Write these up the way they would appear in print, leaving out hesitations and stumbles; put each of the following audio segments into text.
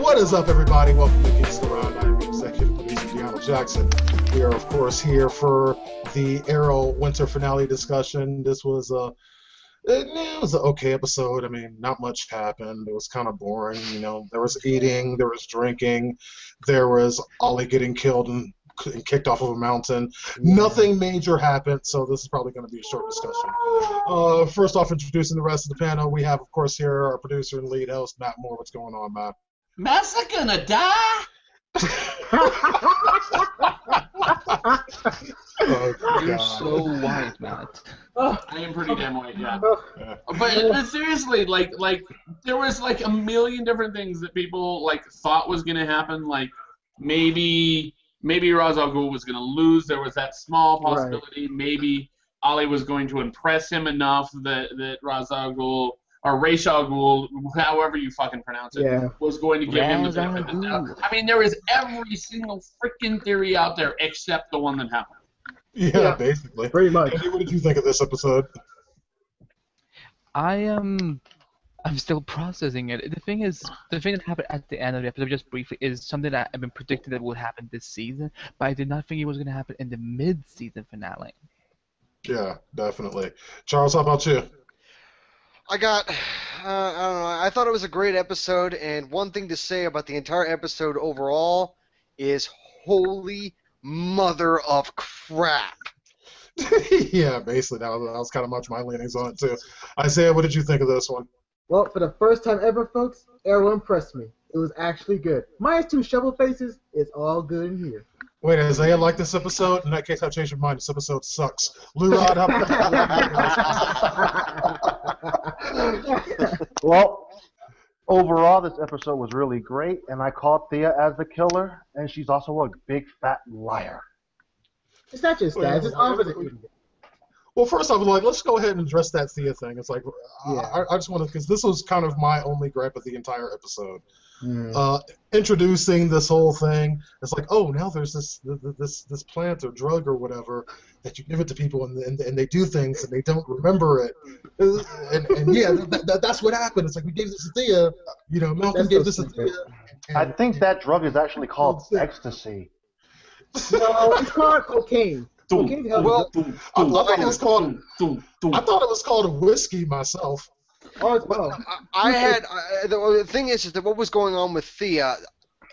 What is up, everybody? Welcome to Geeks Around. I'm executive producer Deanna Jackson. We are, of course, here for the Arrow winter finale discussion. This was it was an okay episode. I mean, not much happened. It was kind of boring. You know, there was eating, there was drinking, there was Ollie getting killed and kicked off of a mountain. Nothing major happened, so this is probably going to be a short discussion. First off, introducing the rest of the panel, we have, of course, here our producer and lead host, Matt Moore. What's going on, Matt? Matt's not gonna die. You're so white, Matt. I am pretty damn white, yeah. But seriously, like there was like a million different things that people like thought was gonna happen. Like maybe Ra's al Ghul was gonna lose. There was that small possibility. Right. Maybe Ollie was going to impress him enough that Ra's al Ghul or Ra's al Ghul, however you fucking pronounce it, was going to give him the benefit of the doubt. I mean, there is every single freaking theory out there except the one that happened. Yeah, basically. Pretty much. Andy, what did you think of this episode? I'm still processing it. The thing that happened at the end of the episode, just briefly, is something that I've been predicting that would happen this season, but I did not think it was going to happen in the mid-season finale. Yeah, definitely. Charles, how about you? I don't know, I thought it was a great episode, and one thing to say about the entire episode overall is holy mother of crap. Yeah, basically, that was kind of much my leanings on it, too. Isaiah, what did you think of this one? Well, for the first time ever, folks, Arrow impressed me. It was actually good. Minus 2 shovel faces, it's all good in here. Wait, Isaiah liked this episode? In that case, I've changed my mind. This episode sucks. Lurad, how about Well, overall, this episode was really great, and I called Thea as the killer, and she's also a big fat liar. It's not just that. It's all for the Well, first off, like, let's go ahead and address that Thea thing. It's like, I just want to, because this was kind of my only gripe of the entire episode. Introducing this whole thing, it's like, oh, now there's this plant or drug or whatever that you give it to people and they do things and they don't remember it. And yeah, that's what happened. It's like, we gave this to Thea, you know, Malcolm gave this to Thea. I think that drug is actually called ecstasy. No, it's called cocaine. Well, I thought it was called a whiskey myself. The thing is that what was going on with Thea,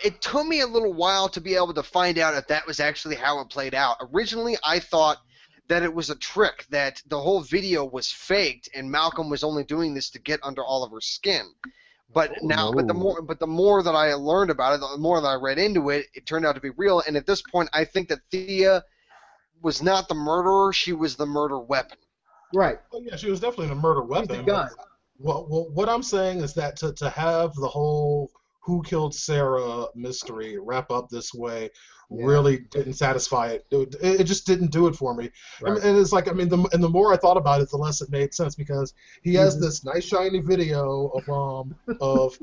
it took me a little while to be able to find out if that was actually how it played out. Originally, I thought that it was a trick, that the whole video was faked, and Malcolm was only doing this to get under Oliver's skin. But the more that I learned about it, the more that I read into it, it turned out to be real. And at this point, I think that Thea was not the murderer; she was the murder weapon. Right. Well, yeah, she was definitely the murder weapon. The gun. Well, what I'm saying is that to have the whole who killed Sarah mystery wrap up this way really didn't satisfy it. It just didn't do it for me. Right. And it's like, I mean, the more I thought about it, the less it made sense, because he has this nice shiny video of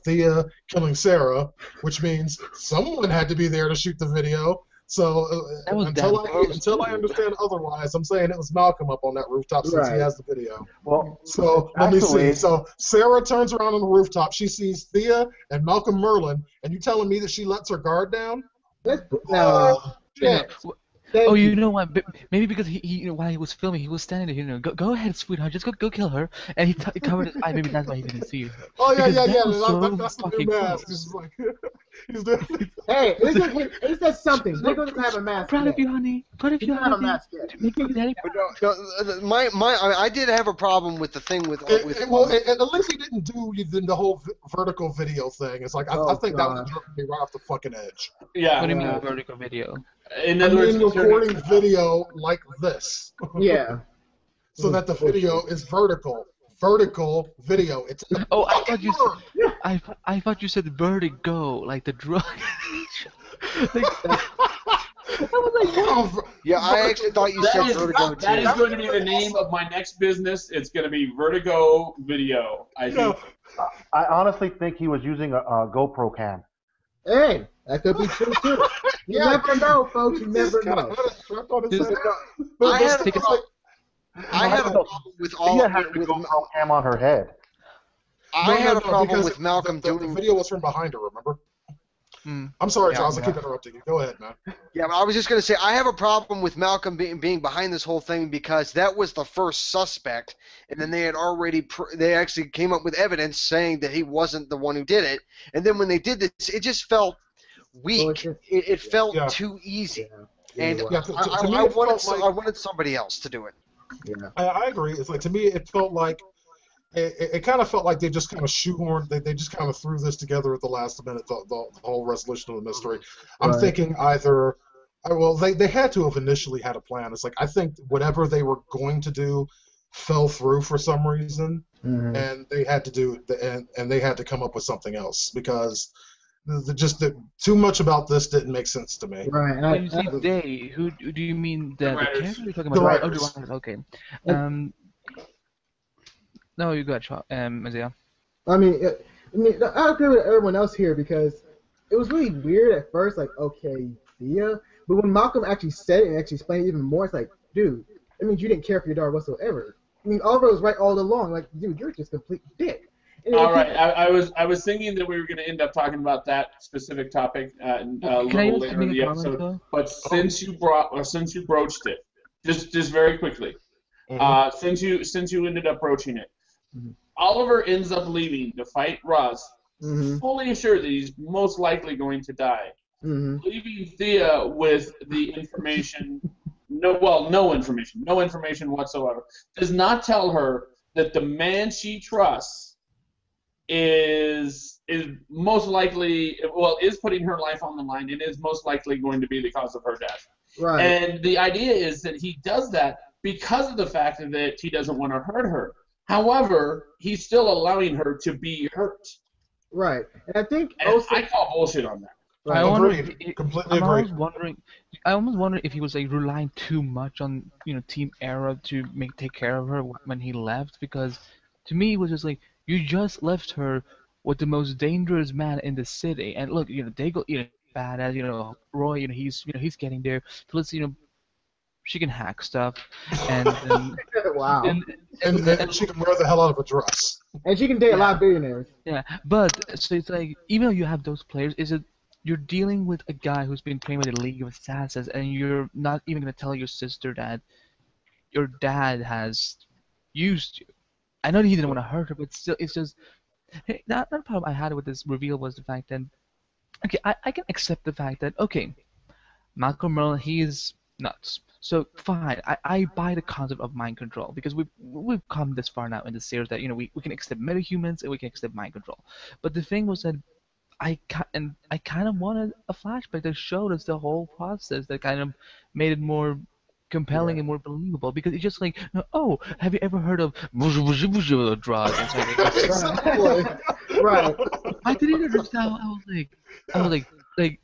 Thea killing Sarah, which means someone had to be there to shoot the video. So until I understand otherwise, I'm saying it was Malcolm up on that rooftop since he has the video. Well, so let me see. So Sarah turns around on the rooftop. She sees Thea and Malcolm Merlin, and you telling me that she lets her guard down? Oh, you know what? Maybe because he while he was filming, he was standing there. You know, go ahead, sweetheart, just go kill her. And he covered his eye.Maybe that's why he didn't see her. Oh yeah. So that's the new mask. He's like, he's doing. Hey, he said something. They don't have a mask. Proud of you, honey. Proud of you, honey. Have a mask yet. I did have a problem with the thing with. Well, at least he didn't do the whole vertical video thing. It's like I think that would jerk me right off the fucking edge. Yeah. What do you mean vertical video? In other words, recording video like this. Yeah. So that the video is vertical. Vertical video. It's I thought you said vertigo, like the drug. I actually thought you said vertigo too. That is going to be the name of my next business. It's going to be Vertigo Video. I honestly think he was using a GoPro cam. Hey, that could be true too. You never know, folks. You never know. I had a problem with all. Thea had the GoPro cam on her head. I had a problem because with Malcolm the doing. video was from behind her, remember? Mm. I'm sorry, Yeah, Charles. I yeah. keep interrupting you. Go ahead, man. Yeah, but I was just going to say I have a problem with Malcolm being behind this whole thing because that was the first suspect, and then they had already they actually came up with evidence saying that he wasn't the one who did it, and then when they did this, it just felt weak. It felt Yeah. too easy, Yeah, and Yeah, to me, I it wanted felt like I wanted somebody else to do it. yeah. I agree. It's like to me, it felt like it kind of felt like they just kind of shoehorned. They just kind of threw this together at the last minute. The whole resolution of the mystery. I'm Right. thinking either. Well, they had to have initially had a plan. It's like I think whatever they were going to do fell through for some reason, Mhm. and they had to do and they had to come up with something else because too much about this didn't make sense to me. Right. When you say they, who do you mean? The writers. character you're talking The about? Oh, writers. the writers. Okay. And- No, you got Isaiah. I mean, I agree with everyone else here because it was really weird at first, like, okay, Thea. But when Malcolm actually said it and actually explained it even more, it's like, dude, that means you didn't care for your daughter whatsoever. I mean, Oliver was right all along. Like, dude, you're just a complete dick. And All right, I was thinking that we were going to end up talking about that specific topic a Can I little just later in make the a comment episode. though? But since you broached it, just very quickly, Mhm. since you ended up broaching it, Mhm. Oliver ends up leaving to fight Roz, Mhm. fully assured that he's most likely going to die, Mhm. leaving Thea with the information. No information whatsoever. Does not tell her that the man she trusts is most likely is putting her life on the line and is most likely going to be the cause of her death. Right. And the idea is that he does that because of the fact that he doesn't want to hurt her. However, he's still allowing her to be hurt. Right. And I think And also. I call bullshit on that. Right. I wonder Agreed. Completely I'm agree. almost wondering if he was like relying too much on Team Arrow to take care of her when he left, because to me it was just like you just left her with the most dangerous man in the city, and look, they go badass, Roy, he's getting there, so let's she can hack stuff, and Wow. And she can wear the hell out of a dress. And she can date a lot of billionaires. yeah, but so it's like even though you have those players, you're dealing with a guy who's been trained by the League of Assassins, and you're not even gonna tell your sister that your dad has used you. I know that he didn't want to hurt her, but still, it's just not the problem I had with this reveal was the fact that okay, I can accept the fact that okay, Malcolm Merlin, he is nuts. So fine, I buy the concept of mind control because we've come this far now in the series that we can accept metahumans and we can accept mind control. But the thing was that I kind of wanted a flashback that showed us the whole process that kind of made it more compelling and more believable, because it's just like, oh, have you ever heard of drug? And so Exactly. Right. I didn't understand. I was like,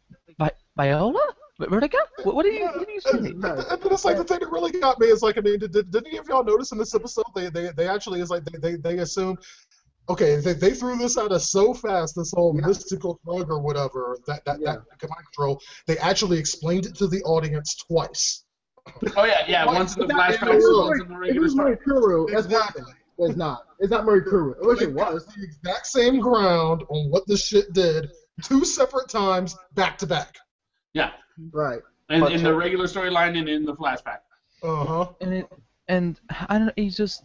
Viola? Vertigo? What did you say? And then it's like the thing that really got me is like, I mean, did any of y'all notice in this episode they actually is like they assume, okay, they threw this at us so fast, this whole mystical drug or whatever, that mind control. They actually explained it to the audience twice. Oh yeah. Once in the flashbacks, once in the It regular was story. Murray Kuru. Exactly. It's not. It's not Murray Kuru. I wish They it was. got the exact same ground on what this shit did 2 separate times back to back. Yeah. Right. And in the regular storyline and in the flashback. Uh-huh. And I don't know, it's just,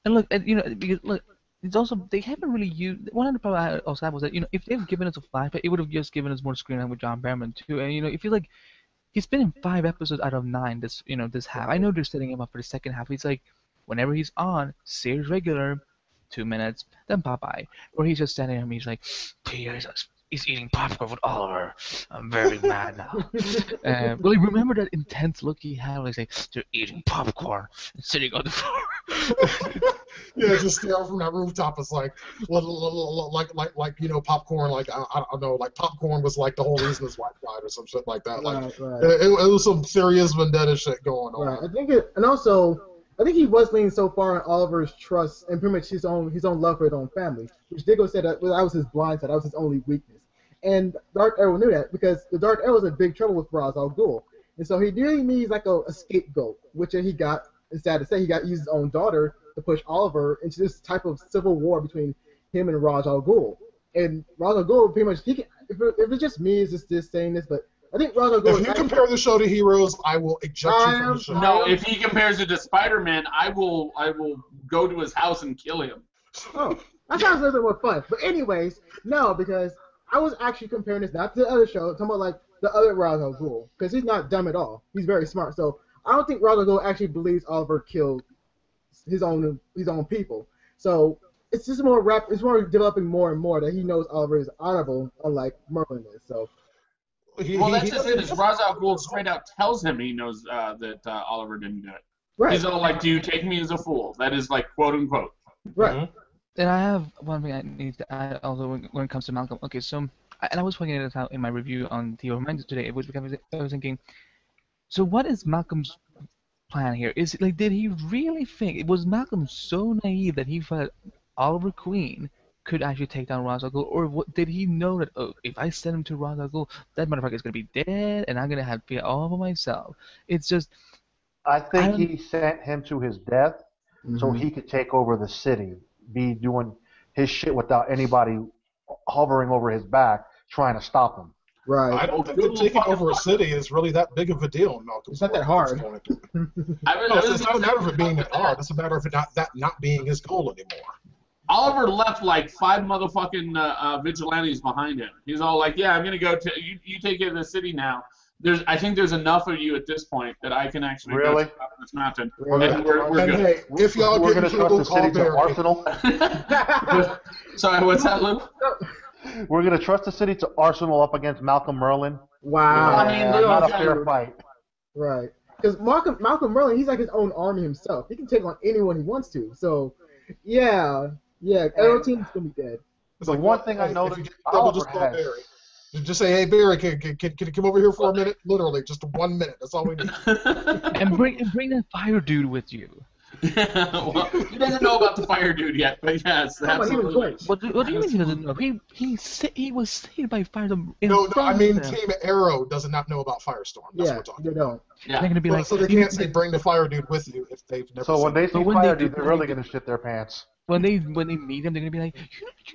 and look, because look, it's also, they haven't really used, one of the problems I also had was that, if they've given us a flashback, it would have just given us more screen time with John Barrowman too, and if you like, he's been in 5 episodes out of 9 this half. I know they're setting him up for the second half. He's like, whenever he's on, series regular, 2 minutes, then bye-bye. Or he's just standing there and he's like, he's eating popcorn with Oliver. I'm very mad now. Well, remember that intense look he had when he's like, they're eating popcorn and sitting on the floor. Yeah, just staring from that rooftop is like popcorn. Like I don't know, like popcorn was like the whole reason his wife died or some shit like that. Like Right. it was some serious vendetta shit going on. Right. I think he was leaning so far on Oliver's trust and pretty much his own love for his own family, which Diggo said that was his blind side, that was his only weakness. And Dark Arrow knew that because the Dark Arrow was in big trouble with Ra's al Ghul, and so he really needs like a scapegoat, which he got. It's sad to say he got to use his own daughter to push Oliver into this type of civil war between him and Ra's al Ghul. And Ra's al Ghul pretty much he can. If it's just me, is just this saying this, but I think Ra's al Ghul. If you compare the show to Heroes, I will eject you from the show. No, if he compares it to Spider-Man, I will go to his house and kill him. Oh, that sounds a little bit more fun. But anyways, no, because I was actually comparing this not to the other show, talking about like the other Ra's al Ghul, because he's not dumb at all. He's very smart. So I don't think Ra's al Ghul actually believes Oliver killed his own people. So it's just more it's more developing more and more that he knows Oliver is honorable, unlike Merlin is. So. That's just it. Ra's al Ghul straight out tells him he knows that Oliver didn't do it. Right. He's all like, "Do you take me as a fool?" That is like quote unquote. Right. Mm-hmm. And I have one thing I need to add also when it comes to Malcolm. Okay, so and I was pointing it out in my review on Theo Reminders today. It was because I was thinking, so what is Malcolm's plan here? Is like, did he really think? Was Malcolm so naive that he thought Oliver Queen could actually take down Ra's al Ghul, or what, did he know that if I send him to Ra's al Ghul, that motherfucker is gonna be dead, and I'm gonna have to be all by myself? It's just. I think he sent him to his death so Mm-hmm. he could take over the city, be doing his shit without anybody hovering over his back trying to stop him. Right. I don't think that taking over a city is really that big of a deal in Malcolm's It's not that life hard. at this point. It's not a matter of it being that hard. It's a matter of it not being his goal anymore. Oliver left like 5 motherfucking vigilantes behind him. He's all like, "Yeah, I'm gonna go to you take care of the city now." I think there's enough of you at this point that I can actually go Really? to the top of this mountain. Really? And we're And good. hey, if y'all We're get in going to trust trouble, the call city to Barry. Arsenal. Sorry, what's that, Lou? We're going to trust the city to Arsenal up against Malcolm Merlin. Wow. I mean, look, not a okay. fair fight. Right. Because Malcolm Merlin, he's like his own army himself. He can take on anyone he wants to. So, yeah. Arrow team's gonna be dead. It's The like, one well, thing hey, I if noticed you get in trouble, Oliver just call has- Barry. Just say, "Hey Barry, can you come over here for a minute?" Literally, just 1 minute. That's all we need. And bring that fire dude with you. Well, he doesn't know about the fire dude yet, but yes, Come on, he was absolutely. great. What do you mean he doesn't know? He was saved by fire in No, front I of mean them. Team Arrow does not know about Firestorm. That's Yeah, what we're talking they don't. Yeah. They're gonna be about. like, So they can't say bring the fire dude with you if they've never. So when seen they it. see when Fire they Dude, do- they're when really they going to shit their pants. when they meet him, they're gonna be like,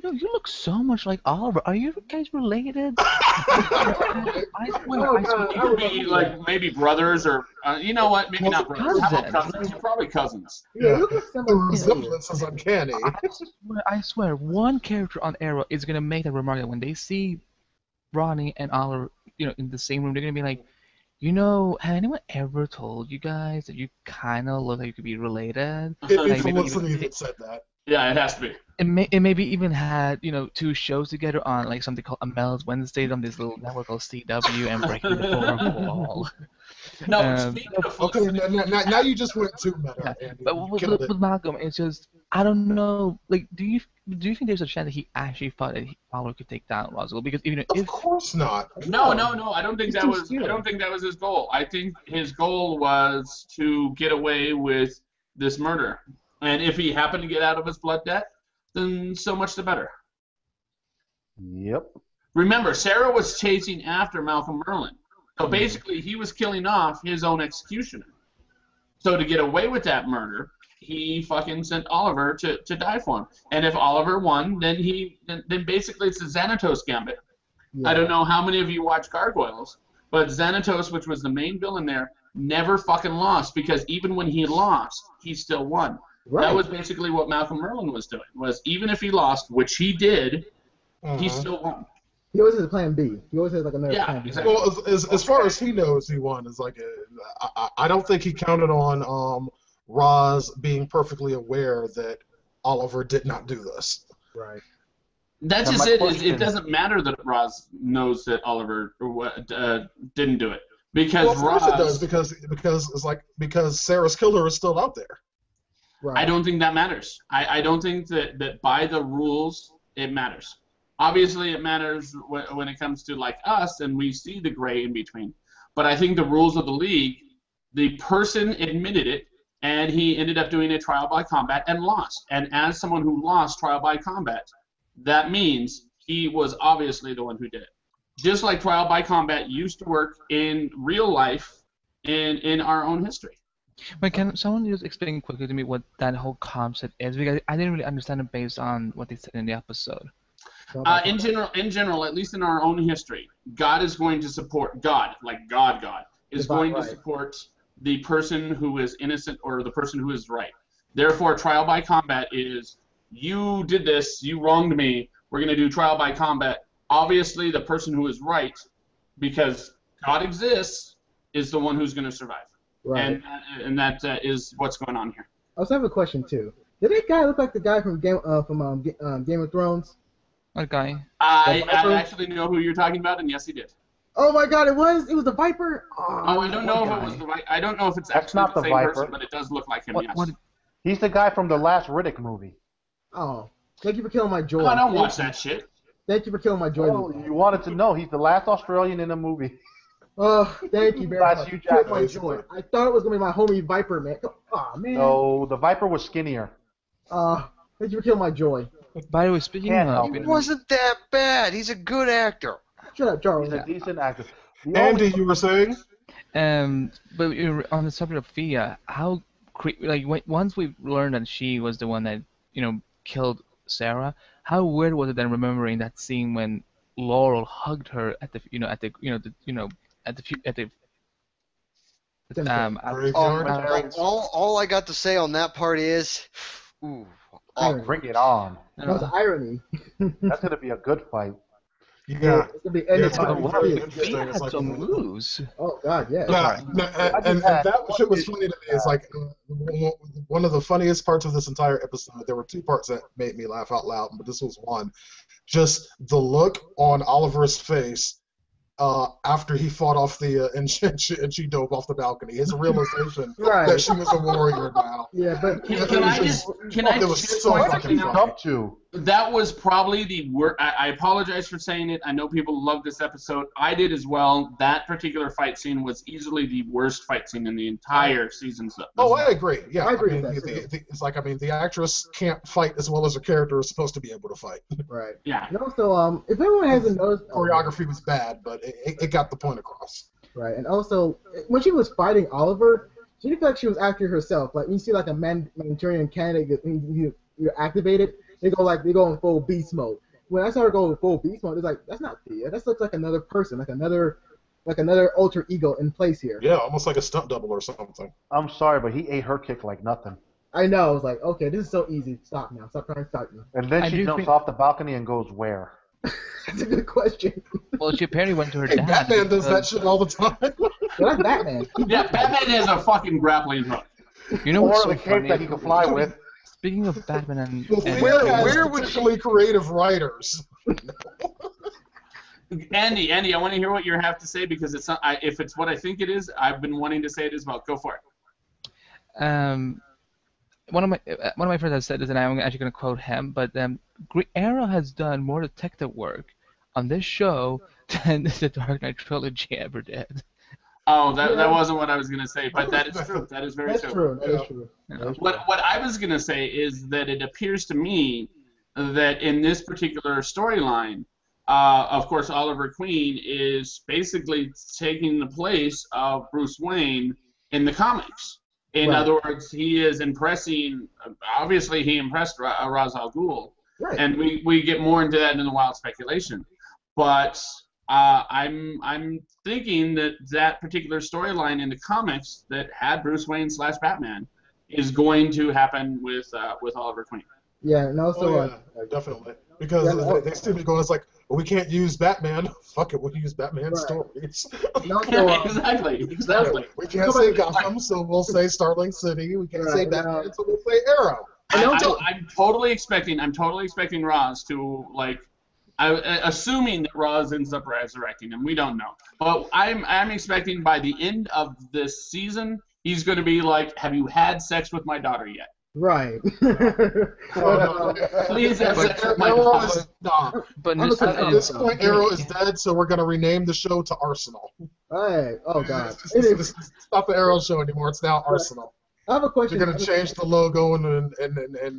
you look so much like Oliver. Are you guys related? I swear, Oh, I swear. God, It could be like maybe brothers or you know what? Maybe not brothers. How about Cousins. cousins? Probably cousins. Yeah, he looks like The somebody. resemblance is uncanny. I swear, one character on Arrow is gonna make that remark that when they see Ronnie and Oliver, in the same room, they're gonna be like, have anyone ever told you guys that you kind of look like you could be related? If Like, maybe Felicity even- that said that. Yeah, it has to be. It maybe even had 2 shows together on like something called Amel's Wednesdays on this little network called CW and Breaking the Fourth Wall. No, speaking of Okay, now you just went too meta. Andy. But You with, killed it. with Malcolm, it's just I don't know. Like, do you think there's a chance that he actually thought that Oliver could take down Roswell? Because even Of if course not. No. I don't think He's that too was. I scared. don't think that was his goal. I think his goal was to get away with this murder, and if he happened to get out of his blood debt, then so much the better. Yep. Remember, Sarah was chasing after Malcolm Merlin, so basically he was killing off his own executioner. So to get away with that murder, he fucking sent Oliver to die for him. And if Oliver won, then basically it's the Xanatos gambit. Yeah. I don't know how many of you watch Gargoyles, but Xanatos, which was the main villain there, never fucking lost because even when he lost, he still won. Right. That was basically what Malcolm Merlin was doing. Was even if he lost, which he did, he still won. He always has a plan B. He always has like another Yeah, plan B. exactly. Well, as far as he knows, he won. Is like I don't think he counted on Roz being perfectly aware that Oliver did not do this. Right. That's Now just my it. question- It doesn't matter that Roz knows that Oliver didn't do it because Well, of course it does Roz. because it's like because Sarah's killer is still out there. Right. I don't think that matters. I don't think that by the rules it matters. Obviously, it matters when it comes to like us, and we see the gray in between. But I think the rules of the league, the person admitted it, and he ended up doing a trial by combat and lost. And as someone who lost trial by combat, that means he was obviously the one who did it. Just like trial by combat used to work in real life in our own history. But can someone just explain quickly to me what that whole concept is? Because I didn't really understand it based on what they said in the episode. In general, at least in our own history, God is going to support God, like God is going to support the person who is innocent or the person who is right. Therefore, trial by combat is you did this, you wronged me. We're going to do trial by combat. Obviously, the person who is right, because God exists, is the one who's going to survive. Right. And that is what's going on here. I also have a question too. Did that guy look like the guy from Game of Thrones? What guy? I actually know who you're talking about, and yes, he did. Oh my God! It was the Viper. Oh, I don't know if it was the Viper. I don't know if it's actually not the the same Viper. person, but it does look like him. Yes. He's the guy from the last Riddick movie. Oh, thank you for killing my joy. I don't watch that shit. Thank you for killing my joy. Oh, you wanted to know. He's the last Australian in the movie. Oh, thank you very That's much. Hugh Killed Jackman. my joy. I thought it was gonna be my homie Viper, man. Oh man. No, the Viper was skinnier. Thank you for killing my joy. By the way, speaking Can't of, help He wasn't that bad. He's a good actor. Shut up, Charles. He's a decent actor. Andy, you were saying? but on the subject of Thea, how once we learned that she was the one that killed Sarah, how weird was it then remembering that scene when Laurel hugged her at the All I got to say on that part is, ooh, bring it on. That was irony. That's gonna be a good fight. Yeah. It's gonna be It's anything. gonna be very interesting. Thea It's had like, some moves. Oh God, yeah. Yeah, and that shit was funny to me. It's like one of the funniest parts of this entire episode. There were two parts that made me laugh out loud, but this was one. Just the look on Oliver's face after he fought off the and she dove off the balcony. His realization that she was a warrior now. Yeah, but Can I just so point fucking something out? Up to. That was probably the worst. I apologize for saying it. I know people love this episode. I did as well. That particular fight scene was easily the worst fight scene in the entire season. Oh, I agree. Yeah, I agree mean, with that, it's like the actress can't fight as well as her character is supposed to be able to fight. right. Yeah. And also, if anyone hasn't noticed, Choreography was bad, but it got the point across. right. And also, when she was fighting Oliver, she didn't feel like she was acting herself. Like when you see like a Manchurian candidate, you're activated. They go in full beast mode. When I saw her go in full beast mode, it's like that's not Thea. That looks like another person, like another alter ego in place here. Yeah, almost like a stunt double or something. I'm sorry, but he ate her kick like nothing. I know. I was like, okay, this is so easy. Stop now. Stop trying to stop me. And then she jumps off the balcony and goes where? That's a good question. Well, she apparently went to her Hey, dad. Batman does that shit all the time. Well, that's Batman. Yeah, Batman has a fucking grappling hook. You know what's Or so the cape funny? that he can fly with. Speaking of Batman and Where would creative writers? Andy, I want to hear what you have to say because it's not. If it's what I think it is, I've been wanting to say it as well. Go for it. One of my friends has said this, and I'm actually going to quote him. But Arrow has done more detective work on this show than the Dark Knight trilogy ever did. Oh, that wasn't what I was going to say, but that is true. That is very That's true. That is true. What I was going to say is that it appears to me that in this particular storyline, of course, Oliver Queen is basically taking the place of Bruce Wayne in the comics. In other words, he is impressing. Obviously, he impressed Ra's al Ghul, and we get more into that in the wild speculation. But I'm thinking that particular storyline in the comics that had Bruce Wayne / Batman is going to happen with Oliver Queen. Yeah, and also definitely because they seem to go. It's like, well, we can't use Batman. Fuck it, we'll use Batman's stories. Exactly. We can't say Gotham, so we'll say Starling City. We can't say Batman, so we'll say Arrow. I'm totally expecting Ra's to assuming that Ra's ends up resurrecting him. We don't know, but I'm expecting by the end of this season he's going to be like, "Have you had sex with my daughter yet?" Right. Please have sex with my daughter. But at this point, Arrow is dead, so we're going to rename the show to Arsenal. Right. Oh God. It's not the Arrow show anymore. It's now Arsenal. I have a question. You're going to change the logo and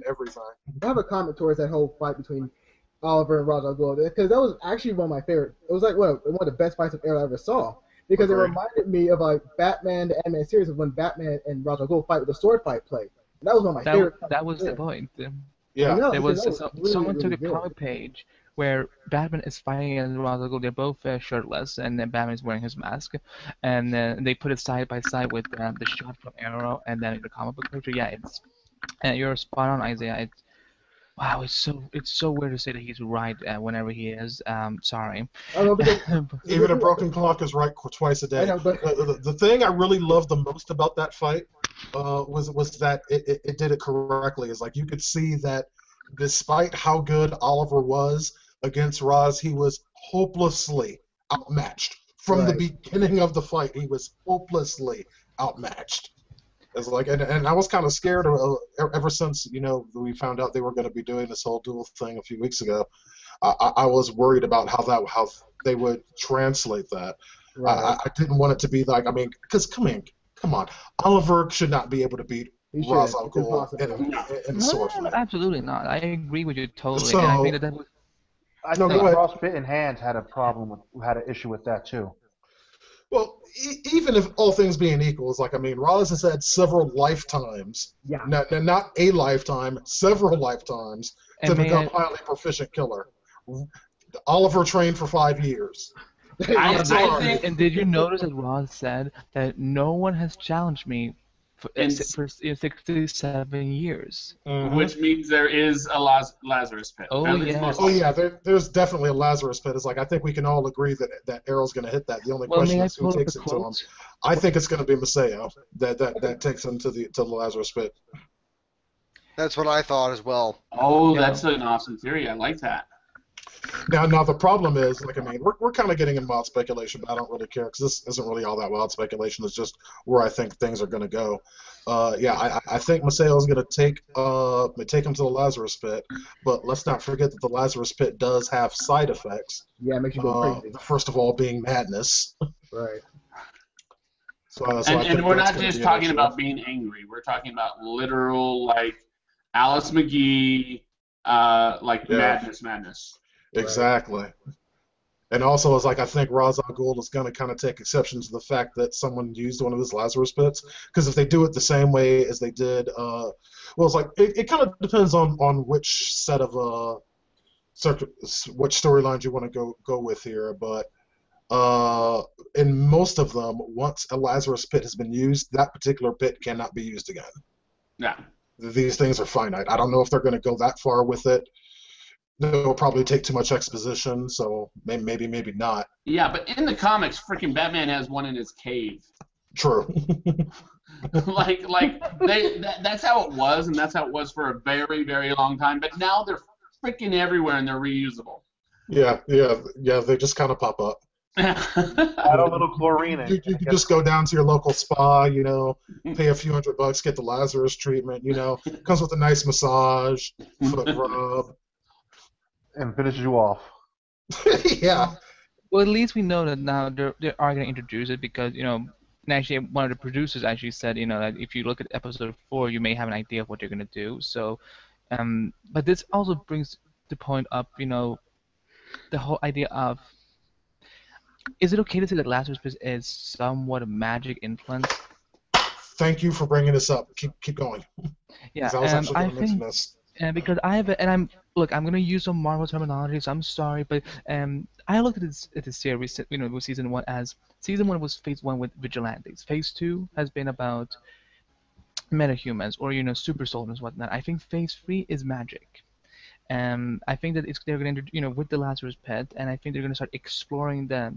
everything. I have a comment towards that whole fight between Oliver and Ra's al Ghul because that was actually one of my favorite. It was like one of the best fights of Arrow I ever saw. because it Agreed. reminded me of like Batman, the animated series of when Batman and Ra's al Ghul fight with the sword fight play. And that was one of my favorite. That was the Yeah. point. I Yeah. know, There because was that was really, someone took really a good. comic page where Batman is fighting against Ra's al Ghul. They're both shirtless, and then Batman is wearing his mask, and they put it side by side with the shot from Arrow, and then the comic book picture. Yeah, it's and you're spot on, Isaiah. Wow, it's so weird to say that he's right whenever he is. Sorry. I know because Even a broken clock is right twice a I day. know, but The thing I really loved the most about that fight was that it did it correctly. Is like you could see that despite how good Oliver was against Roz, he was hopelessly outmatched. From the right. beginning of the fight, he was hopelessly outmatched. It's like, and I was kind of scared ever since we found out they were going to be doing this whole duel thing a few weeks ago. I was worried about how they would translate that. Right. I didn't want it to be like, I mean, because come on, Oliver should not be able to beat He should. Ra's al It's Ghul impossible. in No, sword no, fight. absolutely not. I agree with you totally, So- and I think that was. I No, think go ahead. Frostbitten Hands had an issue with that too. Well, even if all things being equal, it's like, I mean, Roz has had several lifetimes, Yeah. not a lifetime, several lifetimes to And may become I- a highly proficient killer. Oliver trained for 5 years. I sorry. think And did you notice that Ross said that no one has challenged me for, In- for 67 years? which means there is a Lazarus pit. Oh, At least yes. most Oh likely. yeah, there's definitely a Lazarus pit. It's like I think we can all agree that Arrow's going to hit that. The only Well, question may I is who pull up takes a it to him. quote? I think it's going to be Maseo that takes him to the Lazarus pit. That's what I thought as well. Oh, Yeah. that's an awesome theory. I like that. Now the problem is, like, I mean, we're kind of getting in wild speculation, but I don't really care because this isn't really all that wild speculation. It's just where I think things are going to go. I think Maseo is going to take him to the Lazarus pit, but let's not forget that the Lazarus pit does have side effects. Yeah, it makes you go crazy. First of all, being madness. Right. So I think And we're that's not gonna just be an talking issue. about being angry. We're talking about literal, like, Alice McGee, like, Yeah. madness. Exactly. And also, it's like I think Ra's al Ghul is going to kind of take exception to the fact that someone used one of his Lazarus pits, because if they do it the same way as they did, well, it's like it kind of depends on which set of which storylines you want to go with here, but in most of them, once a Lazarus pit has been used, that particular pit cannot be used again. Yeah. These things are finite. I don't know if they're going to go that far with it. It'll probably take too much exposition, so maybe not. Yeah, but in the comics, freaking Batman has one in his cave. True. That's how it was, and that's how it was for a very, very long time. But now they're freaking everywhere, and they're reusable. Yeah. They just kind of pop up. Add a little chlorine in. You can just go down to your local spa, pay a few $100, get the Lazarus treatment. Comes with a nice massage, foot rub. And finishes you off. Yeah. Well, at least we know that now they are going to introduce it because, and actually one of the producers actually said, that if you look at episode 4, you may have an idea of what they're going to do. So, but this also brings the point up, the whole idea of, is it okay to say that Lazarus Pit is somewhat a magic influence? Thank you for bringing this up. Keep going. Yeah, 'Cause I was actually I going to mention think, this. because I have, I'm going to use some Marvel terminology, so I'm sorry, but I looked at this series, with season 1 as season 1 was phase 1 with vigilantes. Phase 2 has been about metahumans or super soldiers and whatnot. I think phase 3 is magic. I think that they're going to, with the Lazarus Pit, and I think they're going to start exploring the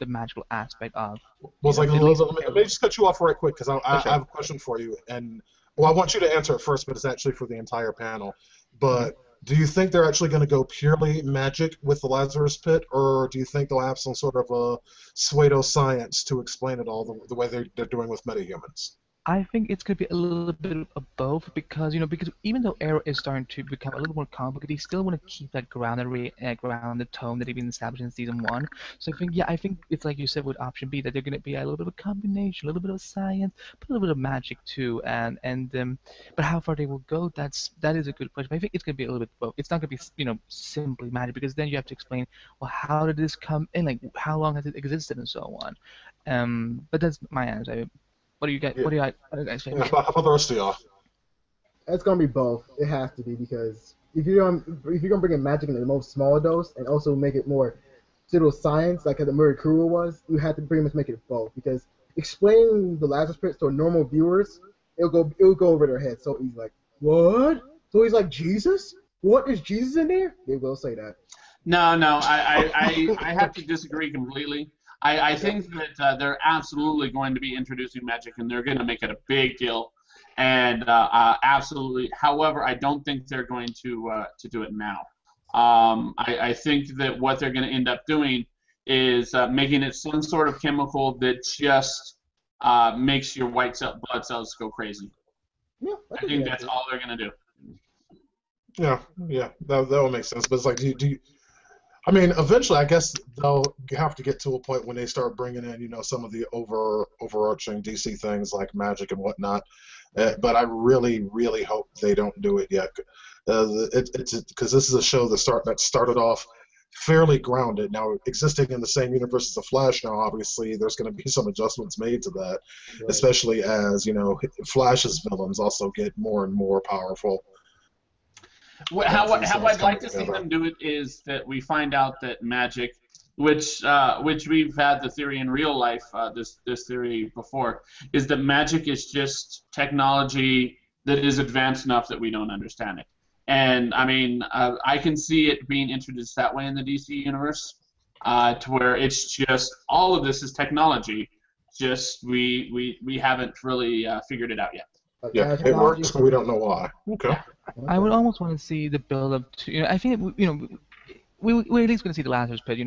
magical aspect of. Well, it's like, let me just cut you off right quick because I Sure. have a question for you, and I want you to answer it first, but it's actually for the entire panel. But do you think they're actually going to go purely magic with the Lazarus Pit, or do you think they'll have some sort of a pseudoscience to explain it all the way they're doing with metahumans? I think it's gonna be a little bit of both because because even though Arrow is starting to become a little more complicated, they still want to keep that grounded tone that they've been established in season one. So I think it's like you said with option B that they're gonna be a little bit of a combination, a little bit of science, but a little bit of magic too. But how far they will go, that is a good question. But I think it's gonna be a little bit both. It's not gonna be simply magic because then you have to explain, well, how did this come in? Like how long has it existed and so on. But that's my answer. What do you guys? Yeah. What do you guys think? How about the rest of y'all? It's gonna be both. It has to be because if you're gonna bring in magic in the most small dose and also make it more pseudoscience like the Murikuru was, you have to pretty much make it both because explaining the Lazarus Pit to normal viewers, it'll go over their head so easy. Like what? So he's like Jesus? What is Jesus in there? They will say that. No, I have to disagree completely. I think that they're absolutely going to be introducing magic, and they're going to make it a big deal. And absolutely, however, I don't think they're going to do it now. I think that what they're going to end up doing is making it some sort of chemical that just makes your blood cells go crazy. Yeah, I think that's all they're going to do. Yeah, that would make sense. But it's like, do you I mean, eventually, I guess they'll have to get to a point when they start bringing in, some of the overarching DC things like magic and whatnot. But I really, really hope they don't do it yet. It's because this is a show that started off fairly grounded. Now, existing in the same universe as the Flash, now obviously there's going to be some adjustments made to that, Right. especially as Flash's villains also get more and more powerful. How I'd like to see them do it is that we find out that magic, which we've had the theory in real life, this theory before, is that magic is just technology that is advanced enough that we don't understand it. And I mean, I can see it being introduced that way in the DC universe, to where it's just all of this is technology, just we haven't really figured it out yet. Yeah, it works, but we don't know why. Okay. I would almost want to see the build up to. I think we're at least going to see the Lazarus Pit,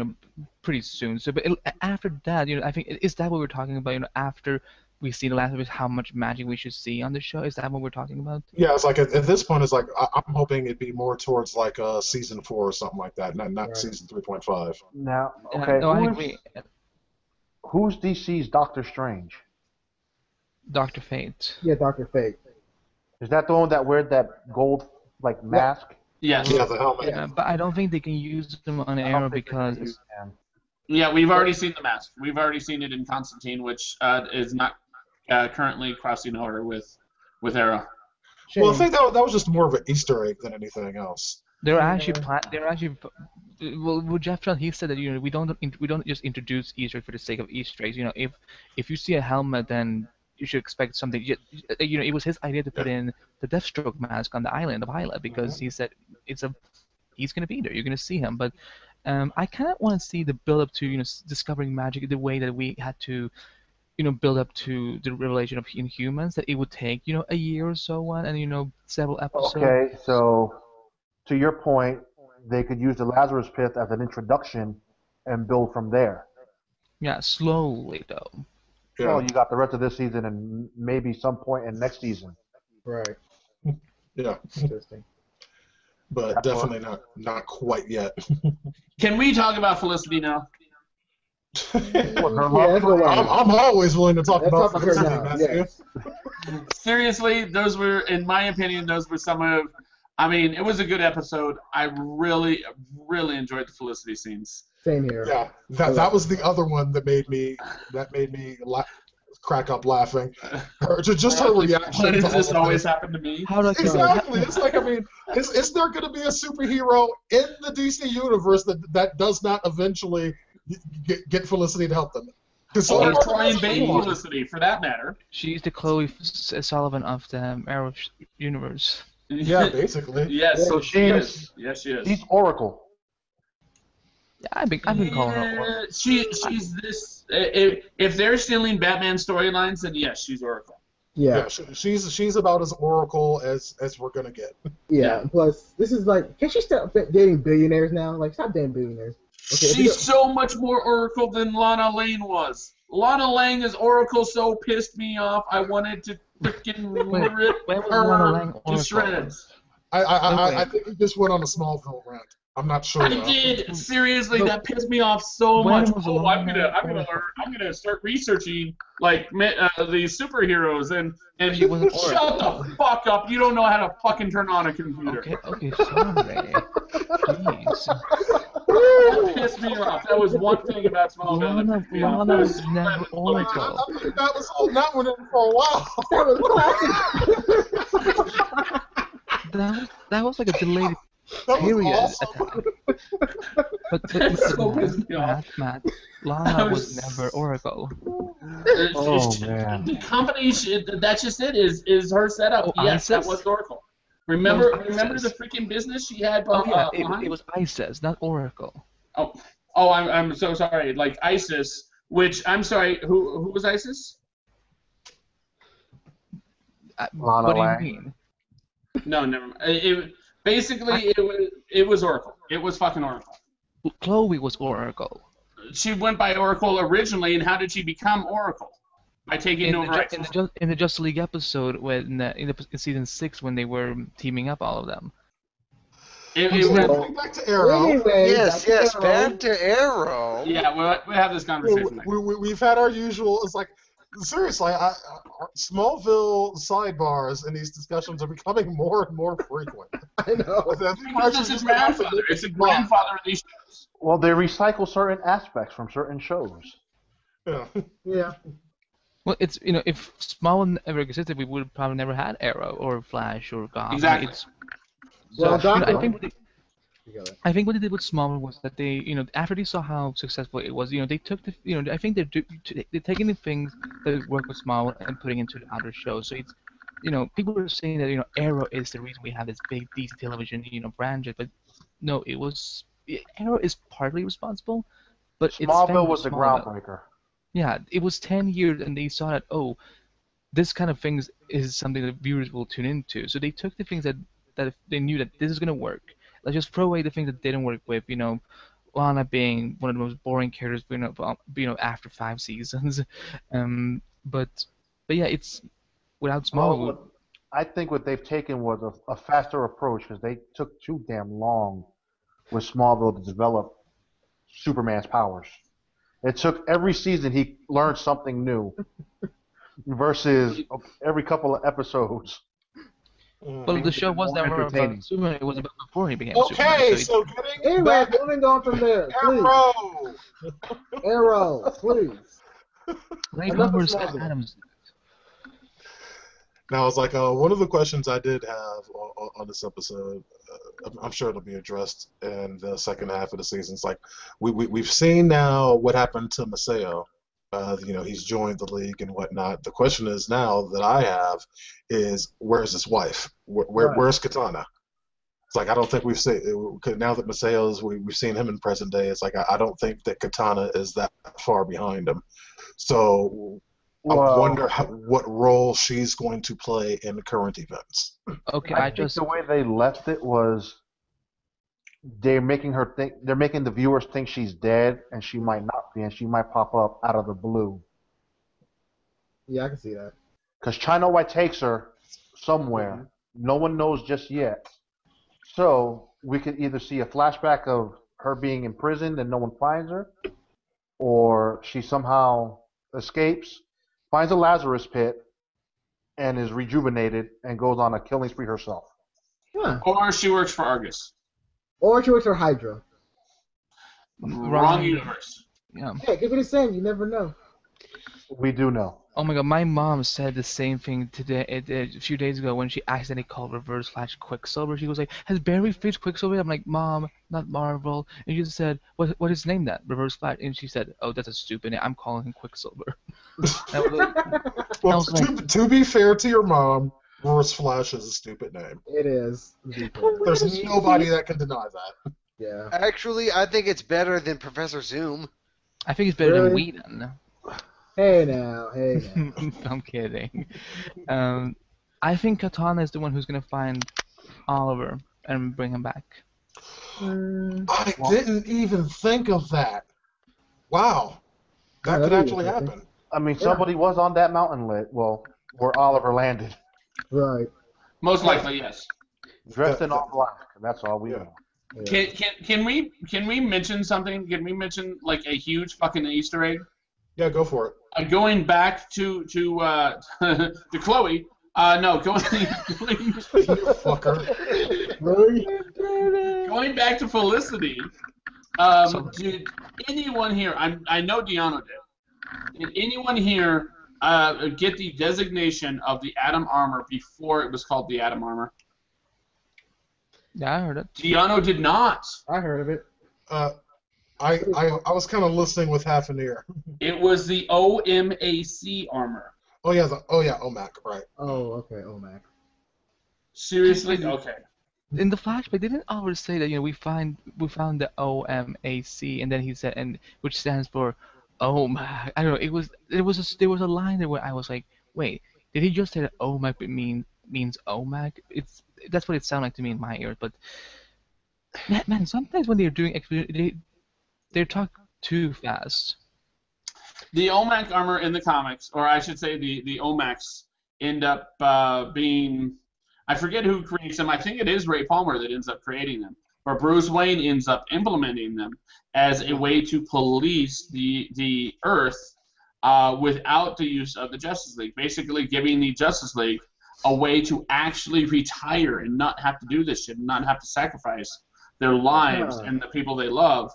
pretty soon. So, but after that, I think is that what we're talking about? After we see the Lazarus Pit, how much magic we should see on the show? Is that what we're talking about? Yeah, it's like at this point, it's like I'm hoping it'd be more towards like season 4 or something like that, not Right. season 3.5. Now, okay, No, I agree. who's DC's Doctor Strange? Dr. Fate. Yeah, Dr. Fate. Is that the one that wears that gold mask? Yes. Yeah, the helmet. Yeah, but I don't think they can use them on Arrow because Yeah, we've already seen the mask. We've already seen it in Constantine, which is not currently crossing over with Arrow. Well, I think that was just more of an Easter egg than anything else. they're actually well, Jeff John, he said that we don't just introduce Easter egg for the sake of Easter eggs. If you see a helmet, then you should expect something. It was his idea to put in the Deathstroke mask on the island of Hyla because he said he's going to be there. You're going to see him. But I kind of want to see the build up to discovering magic the way that we had to build up to the revelation of Inhumans. That it would take a year or so on, and several episodes. Okay, so to your point, they could use the Lazarus Pit as an introduction and build from there. Yeah, slowly though. Yeah. Well, you got the rest of this season and maybe some point in next season. Right. Yeah, Interesting. but definitely not quite yet. Can we talk about Felicity now? Yeah, let's go on. I'm always willing to talk Let's about talk about her Felicity, now. Matthew. Yes. Seriously, those were, in my opinion, some of. I mean, it was a good episode. I really, really enjoyed the Felicity scenes. Same here. Yeah, that was the other one that made me crack up laughing. Just her reaction. Why to does this all of always it. happen to me? How do I Exactly. It's like, I mean, is there going to be a superhero in the DC universe that does not eventually get Felicity to help them? Or Troy and Baby Felicity, for that matter. She's the Chloe Sullivan of the Arrow universe. Yeah, basically. Yes. So Yes, she is. She's Oracle. Yeah, I've been calling her Oracle. She's this. If they're stealing Batman storylines, then yes, she's Oracle. Yeah. Yeah, she's about as Oracle as we're gonna get. Yeah. Plus, this is like, can she stop dating billionaires now? Like, stop dating billionaires. Okay, She's so much more Oracle than Lana Lane was. Lana Lang as Oracle so pissed me off. I wanted to freaking rip when was Lana Lang her to Oracle? shreds. I think he just went on a Smallville rant. I'm not sure. I though. did. Seriously, But that pissed me off so when much. was Oh, I'm Lana gonna Oracle? learn. I'm gonna start researching like the superheroes and She wasn't shut the fuck up. You don't know how to fucking turn on a computer. Okay, sorry. Jeez. That pissed me off. That was one thing about Smallville that pissed me off. Lana That was so never glad that Oracle. I think that was holding that one in for a while. That was like a delayed That was period awesome. attack. But so pissed me off. Matt, Lana was was- never Oracle. Oh, man. The company, that's just it, is her setup. Oh, Yes, that ISIS? was Oracle. Remember ISIS. the freaking business she had Oh yeah, behind? it was ISIS, not Oracle. Oh, I'm so sorry. Like ISIS, which I'm sorry. Who was ISIS? Lana What do you Lang. mean? No, never mind. It was Oracle. It was fucking Oracle. Chloe was Oracle. She went by Oracle originally, and how did she become Oracle? By taking In over the, ISIS. in the Justice League episode when in season 6 when they were teaming up all of them. Going back to Arrow. Anyway, Yes, back to yes, Arrow. back to Arrow. Yeah, we'll have this conversation. Next. We've had our usual. It's like seriously, Smallville sidebars in these discussions are becoming more and more frequent. I know. I think we're Because actually it's a just gonna have to grandfather. make It's a it grandfather of these shows. Well, they recycle certain aspects from certain shows. Yeah. Yeah. Well, it's if Smallville never existed, we would have probably never had Arrow or Flash or Gotham. Exactly. Well, So, Gotham- I think what they did with Smallville was that they, after they saw how successful it was, they took the, I think they're taking the things that work with Smallville and putting into the other shows. So it's, people are saying that, Arrow is the reason we have this big DC television, franchise, but no, Arrow is partly responsible, but Smallville was the the groundbreaker. Yeah, it was 10 years, and they saw that, this kind of things is something that viewers will tune into. So they took the things that they knew that this is going to work. Let's just throw away the things that didn't work with, Lana being one of the most boring characters, after 5 seasons. But yeah, it's without Smallville. I think what they've taken was a faster approach because they took too damn long with Smallville to develop Superman's powers. It took every season he learned something new versus every couple of episodes. Well, the show was never entertaining. about Superman. It was about before he became Okay, Superman. so getting Anyway, back moving on from there, please. Arrow. Arrow, please. Ray Enough of Palmer's Smallville. Adams. Now, it's like one of the questions I did have on this episode. I'm sure it'll be addressed in the second half of the season. It's like we've seen now what happened to Maseo. He's joined the league and whatnot. The question is now that I have is where's his wife? Where's Katana? It's like I don't think we've seen now that Maseo's we've seen him in present day. It's like I don't think that Katana is that far behind him. So I wonder what role she's going to play in the current events. Okay, I think the way they left it was they're making the viewers think she's dead, and she might not be, and she might pop up out of the blue. Yeah, I can see that. Because China White takes her somewhere. No one knows just yet. So we could either see a flashback of her being imprisoned and no one finds her, or she somehow escapes, finds a Lazarus pit, and is rejuvenated and goes on a killing spree herself. Huh. Or she works for Argus. Or she works for Hydra. Wrong universe. Yeah. Hey, give it a same. You never know. We do know. Oh my god, my mom said the same thing today, a few days ago when she accidentally called Reverse Flash Quicksilver. She was like, "Has Barry fixed Quicksilver?" I'm like, "Mom, not Marvel." And she just said, "What is his name then? Reverse Flash?" And she said, "Oh, that's a stupid name. I'm calling him Quicksilver." Well, to be fair to your mom, Reverse Flash is a stupid name. It is. There's nobody that can deny that. Yeah. Actually, I think it's better than Professor Zoom. I think it's better than Really? Whedon. Hey now. I'm kidding. I think Katana is the one who's gonna find Oliver and bring him back. I didn't even think of that. Wow. That could actually happen. I mean, somebody was on that mountain where Oliver landed. Right. Most likely, yes. Dressed in all black. That's all we know. Yeah. Can we mention something? Can we mention like a huge fucking Easter egg? Yeah, go for it. Going back to to Chloe. No, going Fucker. going back to Felicity. Did anyone here? I know Deanna did. Did anyone here get the designation of the Atom Armor before it was called the Atom Armor? Yeah, I heard it. Deanna did not. I heard of it. I was kind of listening with half an ear. It was the OMAC armor. Oh yeah, OMAC, right. Oh, okay, OMAC. Seriously? Okay. In the flashback, didn't Oliver say that we found the OMAC, and then he said, and which stands for OMAC. I don't know. There was a line there where I was like, wait, did he just say that OMAC means OMAC? That's what it sounded like to me in my ears. But man, sometimes when they're doing they talk too fast. The OMAC armor in the comics, or I should say the OMACs, end up being, I forget who creates them. I think it is Ray Palmer that ends up creating them. Or Bruce Wayne ends up implementing them as a way to police the Earth without the use of the Justice League. Basically giving the Justice League a way to actually retire and not have to do this shit and not have to sacrifice their lives and the people they love.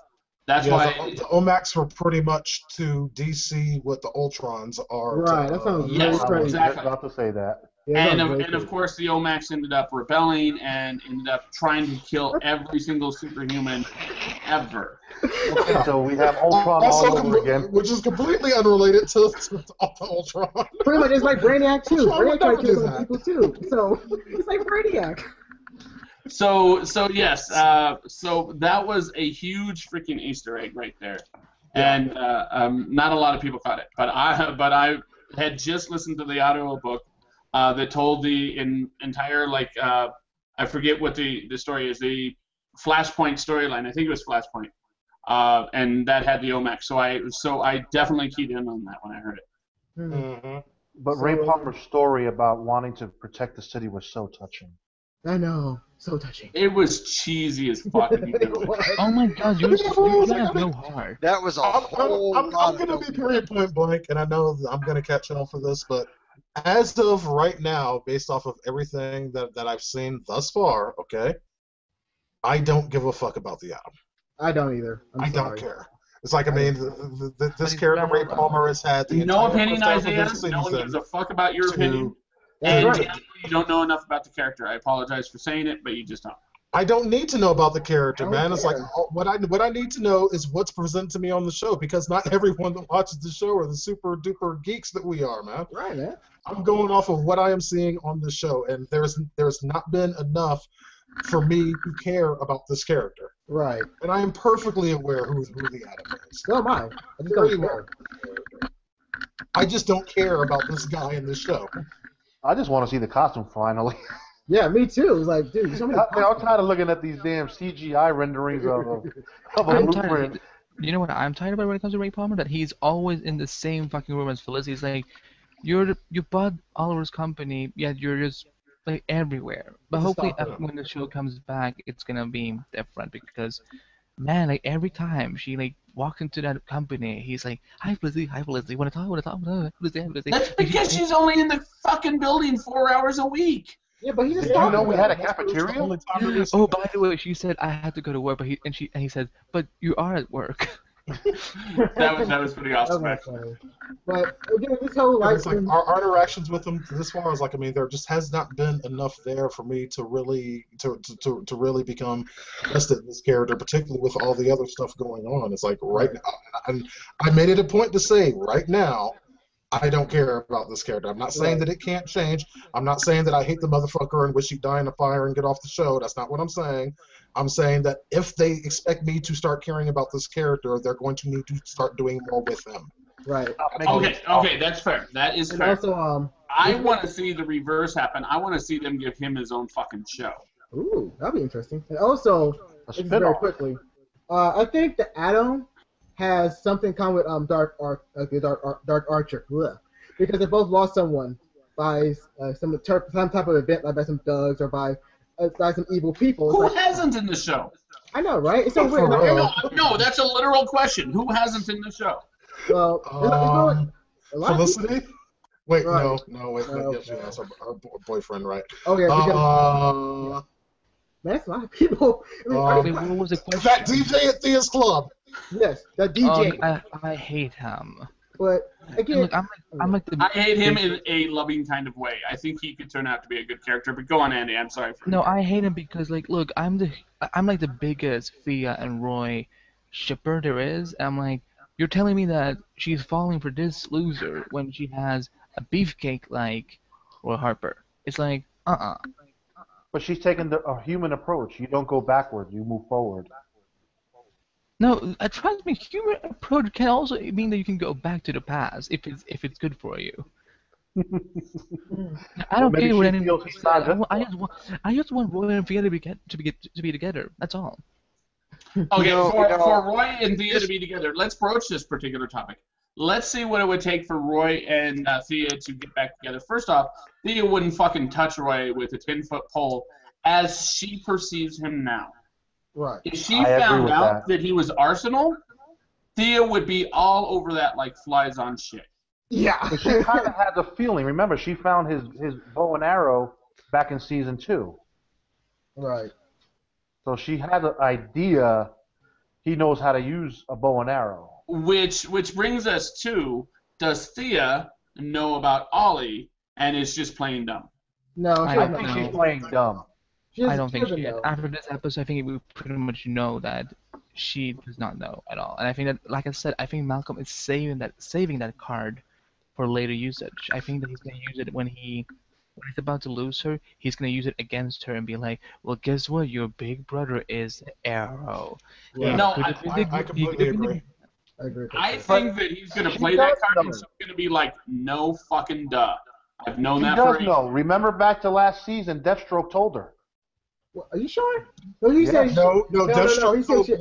That's why the OMACs were pretty much to DC what the Ultrons are. Right, that sounds yes, crazy. exactly. About to say that. Yeah, and of course the OMACs ended up rebelling and ended up trying to kill every single superhuman ever. Okay, so we have Ultron all over again. Which is completely unrelated to Ultron. Pretty much, it's like Brainiac too. Brainiac tried to kill some that. people too. So it's like Brainiac. So yes, so that was a huge freaking Easter egg right there, and not a lot of people caught it. But I had just listened to the audio book that told the entire I forget what the story is, the Flashpoint storyline. I think it was Flashpoint, and that had the OMAC. So I definitely keyed in on that when I heard it. Mm-hmm. But Ray Palmer's story about wanting to protect the city was so touching. I know, so touching. It was cheesy as fuck. Oh my God, you have no heart. That was a whole I'm going to be period point blank, and I know that I'm going to catch on for this, but as of right now, based off of everything that I've seen thus far, okay, I don't give a fuck about the Atom. I don't either. I don't care. It's like, I mean, this character Ray Palmer has had the no entire opinion, first half of Isaiah. this No one gives season a fuck about your opinion. That's And right. you don't know enough about the character. I apologize for saying it, but you just don't. I don't need to know about the character, I man. don't It's like care. what I need to know is what's presented to me on the show, because not everyone that watches the show are the super duper geeks that we are, man. Right, man. I'm going off of what I am seeing on the show, and there's not been enough for me to care about this character. Right. And I am perfectly aware who the Atom is. So am I. I just Very don't care. well. I just don't care about this guy in this show. I just want to see the costume finally. Yeah, me too. It was like, dude, so many. I'm tired of looking at these damn CGI renderings of a I'm blueprint. tired. You know what I'm tired about when it comes to Ray Palmer? That he's always in the same fucking room as Felicity. He's like, you bought Oliver's company, yet you're just like everywhere. But Just hopefully, stop it. when the show comes back, it's gonna be different because, man, like every time she like walks into that company, he's like, "Hi, Felicity, want to talk, Felicity." That's because she's only in the fucking building 4 hours a week. Yeah, but he just Did you talked know to we them. had a cafeteria? Oh, by the way, she said I had to go to work, but he said, "But you are at work." That was pretty awesome, That was actually. funny. But again, this whole And like, it's like our interactions with him this far is like, I mean, there just has not been enough there for me to really to really become invested in this character, particularly with all the other stuff going on. It's like right now, and I made it a point to say right now, I don't care about this character. I'm not saying that it can't change. I'm not saying that I hate the motherfucker and wish he'd die in a fire and get off the show. That's not what I'm saying. I'm saying that if they expect me to start caring about this character, they're going to need to start doing more with him. right. Okay, that's fair. That is And fair. also, I want to see the reverse happen. I want to see them give him his own fucking show. ooh, that'd be interesting. And also, just very spin-off. quickly. I think the Atom has something in common with Dark Archer, bleh. Because they both lost someone by some type of event, like by some thugs or by some evil people. Who Like, hasn't in the show? I know, right? It's so For weird. real. No, that's a literal question. Who hasn't in the show? Well, a lot of people- Felicity? Wait, Right. wait. No, Yes, she has her boyfriend, right? Oh yeah, because Man, that's a lot of people. Wait, what was the question? that DJ at Thea's Club. Yes, that DJ. I hate him. But again, Look, I'm like the. I hate him in a loving kind of way. I think he could turn out to be a good character. But go on, Andy. I'm sorry. No, I hate him because look, I'm like the biggest Thea and Roy shipper there is. I'm like, you're telling me that she's falling for this loser when she has a beefcake like Roy Harper. It's like, But she's taking a human approach. You don't go backwards. You move forward. No, trust me, human approach can also mean that you can go back to the past if it's good for you. I don't Maybe care what she anyone feels says. it's not good I just want Roy and Thea to be together. That's all. Okay, for Roy and Thea to be together, let's broach this particular topic. Let's see what it would take for Roy and Thea to get back together. First off, Thea wouldn't fucking touch Roy with a 10-foot pole as she perceives him now. right. If she I agree found with out that. that he was Arsenal, Thea would be all over that like flies on shit. Yeah. But she kind of had the feeling. Remember, she found his bow and arrow back in season 2. Right. So she had the idea he knows how to use a bow and arrow. Which brings us to, does Thea know about Ollie and is just playing dumb? No, she I I doesn't think know. she's playing dumb. I don't think doesn't she. know. After this episode, I think we pretty much know that she does not know at all. And I think that, like I said, I think Malcolm is saving that card for later usage. I think that he's gonna use it when he's about to lose her. He's gonna use it against her and be like, "Well, guess what? Your big brother is Arrow." Yeah. No, I completely agree. I agree with that. I think that he's going to she play that does card know. and she's going to be like, no fucking duh. I've known She that does for know. Remember back to last season, Deathstroke told her. Well, are you sure? No, he Yeah. said No, no. He said shit.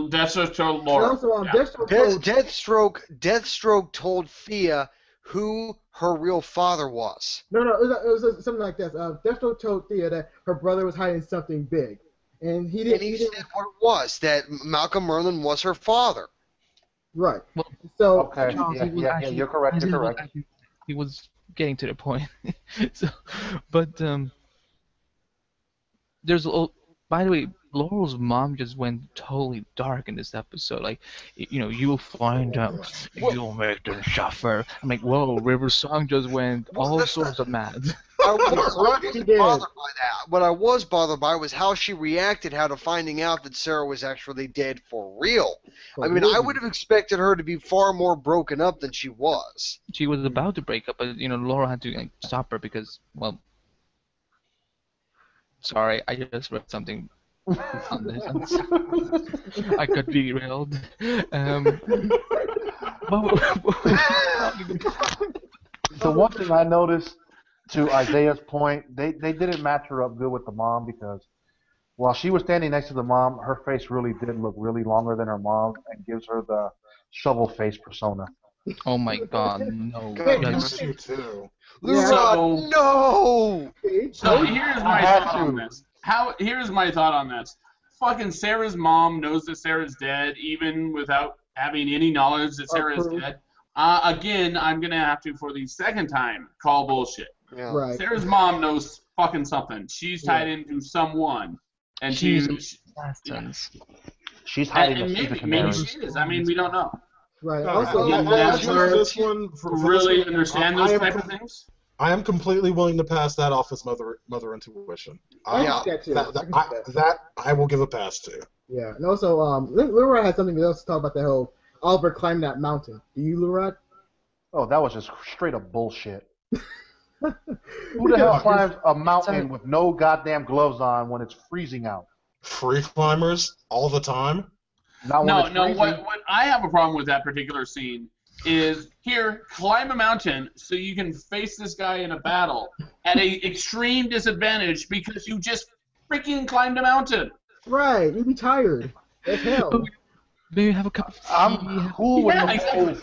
That's just told And Laura. also, Yeah. Deathstroke Deathstroke told Thea who her real father was. No, it was something like this. Deathstroke told Thea that her brother was hiding something big, and he And didn't. he said what it was, that Malcolm Merlin was her father. Right. Well, So Okay. Charles, he was Yeah, actually- you're correct. You're he was correct. actually- He was getting to the point. So, but there's a. By the way, Laurel's mom just went totally dark in this episode. Like, you'll find out, you'll make them suffer. I'm like, whoa, River Song just went all sorts of mad. I wasn't She did. bothered by that. What I was bothered by was how she reacted, to finding out that Sarah was actually dead for real. I mean, I would have expected her to be far more broken up than she was. She was about to break up, but Laura had to stop her because, well, sorry, I just read something on this. I got derailed. The one thing I noticed, to Isaiah's point, they didn't match her up good with the mom because while she was standing next to the mom, her face really did look really longer than her mom and gives her the shovel face persona. Oh my God, no! God, That's- You too. Lura, no! So here's my had thought to. on this. Here's my thought on this. Fucking Sarah's mom knows that Sarah's dead, even without having any knowledge that Sarah is proof. dead. Again, I'm gonna have to, for the second time, call bullshit. Yeah. right. Sarah's mom knows fucking something. She's tied into someone, and She's she's assassins. She's hiding and a secret maybe from she is. I mean, we don't know. Right. No, Also, I- I- as far as this one, for Really this one, understand I those am type of com- things. I am completely willing to pass that off as mother intuition. I Yeah. can see that too. I can see that. That I will give a pass to. Yeah. And also, Lura had something else to talk about the whole Oliver climbed that mountain. Do you, Lura? Oh, that was just straight up bullshit. Who the hell climbs a mountain with no goddamn gloves on when it's freezing out? Free climbers all the time. Not when No, it's no. freezing. What I have a problem with that particular scene is here, climb a mountain so you can face this guy in a battle at a extreme disadvantage because you just freaking climbed a mountain. Right, you'd be tired as hell. Maybe have a cup of tea. I'm cool with Yeah, the exactly.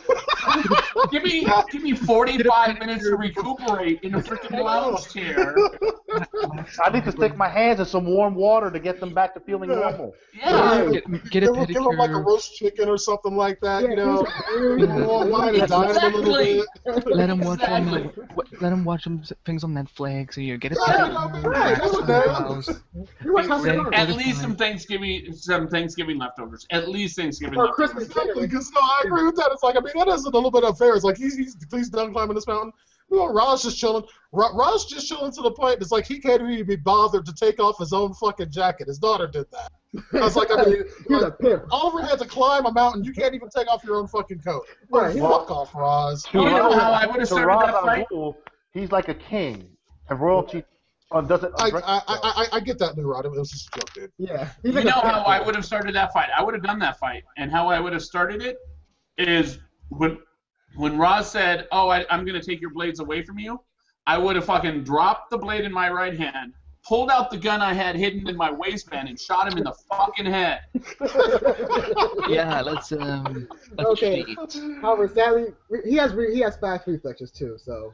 give me 45 minutes to recuperate in a freaking lounge chair. I need to stick my hands in some warm water to get them back to feeling normal. Yeah. Get a Give him like a pedicure. roast chicken or something like that, Yeah, you know. here's some Warm wine and dine him a little Exactly. bit. Let him watch Exactly. let him watch some things on Netflix. And you get a Yeah, pedicure. right, relax that's in the what house. You watch House of Ready Cards. At least some Thanksgiving leftovers. At least Thanksgiving Or leftovers. Christmas dinner. Because no, I agree with that. It's like, I mean, that is a little bit unfair. It's like he's done climbing this mountain. You know, Raj just chilling. Raj just chilling to the point. It's like he can't even be bothered to take off his own fucking jacket. His daughter did that. I was like, I mean, He's a pimp. Oliver had to climb a mountain. You can't even take off your own fucking coat. Right, Oh, fuck off, Raj. You know how I would have To started Ra's that al fight? Ghul, he's like a king, and royalty doesn't. I get that, New Rod. It was just a joke, dude. Yeah. You know how I would have started that fight? I would have done that fight. And how I would have started it is when Roz said, "Oh, I'm going to take your blades away from you," I would have fucking dropped the blade in my right hand, pulled out the gun I had hidden in my waistband, and shot him in the fucking head. Yeah, let's Okay. cheat. However, sadly, he has fast reflexes too, so.